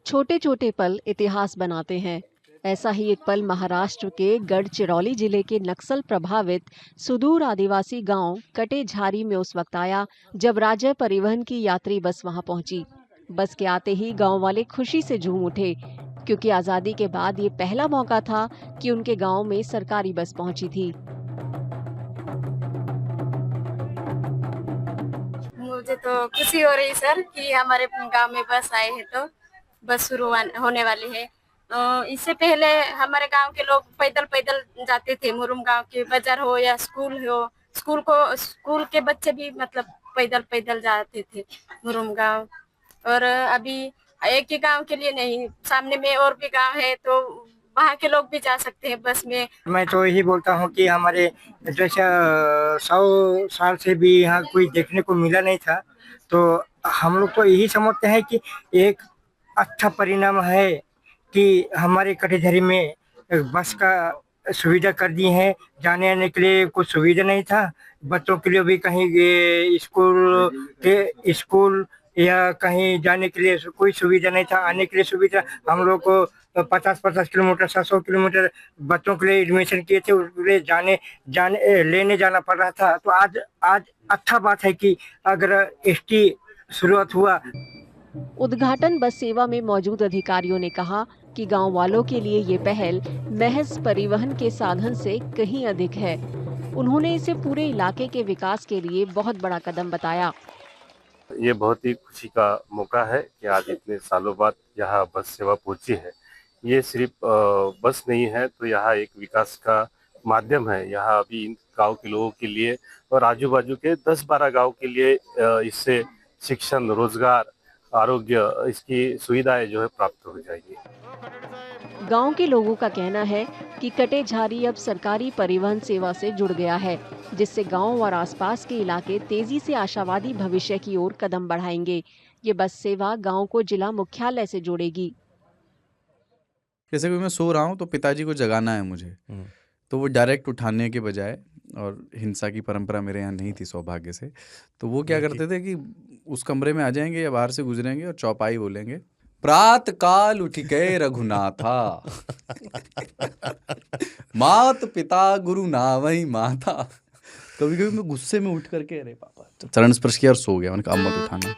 छोटे छोटे पल इतिहास बनाते हैं। ऐसा ही एक पल महाराष्ट्र के गढ़चिरौली जिले के नक्सल प्रभावित सुदूर आदिवासी गांव कटेझारी में उस वक्त आया जब राज्य परिवहन की यात्री बस वहां पहुंची। बस के आते ही गांव वाले खुशी से झूम उठे, क्योंकि आजादी के बाद ये पहला मौका था कि उनके गांव में सरकारी बस पहुंची थी। मुझे तो खुशी हो रही सर कि हमारे गांव में बस आए हैं, तो बस शुरू होने वाली है। इससे पहले हमारे गांव के लोग पैदल पैदल जाते थे। मुरुम गांव के बाजार हो या स्कूल हो, स्कूल के बच्चे भी मतलब पैदल पैदल जाते थे मुरुम गांव। और अभी एक ही गांव के लिए नहीं, सामने में और भी गांव है, तो वहाँ के लोग भी जा सकते हैं बस में। मैं तो यही बोलता हूँ कि हमारे जैसे 100 साल से भी यहाँ कोई देखने को मिला नहीं था, तो हम लोग तो यही समझते हैं कि एक अच्छा परिणाम है कि हमारे कटेझरी में बस का सुविधा कर दी है। जाने आने के लिए कुछ सुविधा नहीं था, बच्चों के लिए भी कहीं स्कूल या कहीं जाने के लिए कोई सुविधा नहीं था। आने के लिए सुविधा हम लोग को 50-50 किलोमीटर 100 किलोमीटर बच्चों के लिए एडमिशन किए थे, उसके लिए जाने लेने जाना पड़ रहा था। तो आज अच्छा बात है कि अगर एसटी शुरुआत हुआ। उद्घाटन बस सेवा में मौजूद अधिकारियों ने कहा कि गांव वालों के लिए ये पहल महज परिवहन के साधन से कहीं अधिक है। उन्होंने इसे पूरे इलाके के विकास के लिए बहुत बड़ा कदम बताया। ये बहुत ही खुशी का मौका है कि आज इतने सालों बाद यहाँ बस सेवा पहुंची है। ये सिर्फ बस नहीं है, तो यहाँ एक विकास का माध्यम है। यहाँ अभी इन गांव के लोगों के लिए और आजू बाजू के 10-12 गांव के लिए इससे शिक्षण, रोजगार, आरोग्य, इसकी सुविधाएं जो है प्राप्त हो जाएगी। गांव के लोगों का कहना है कि कटेझारी अब सरकारी परिवहन सेवा से जुड़ गया है, जिससे गांव और आसपास के इलाके तेजी से आशावादी भविष्य की ओर कदम बढ़ाएंगे। ये बस सेवा गांव को जिला मुख्यालय से जोड़ेगी। जैसे कि मैं सो रहा हूँ तो पिताजी को जगाना है मुझे, तो वो डायरेक्ट उठाने के बजाय, और हिंसा की परंपरा मेरे यहाँ नहीं थी सौभाग्य से, तो वो क्या करते थे कि उस कमरे में आ जाएंगे या बाहर से गुजरेंगे और चौपाई बोलेंगे, प्रात काल उठ गए रघुनाथा मात पिता गुरु नावई माता। कभी कभी मैं गुस्से में उठ करके अरे पापा चरण स्पर्श किया और सो गया। मैंने कहा अब मत उठाना।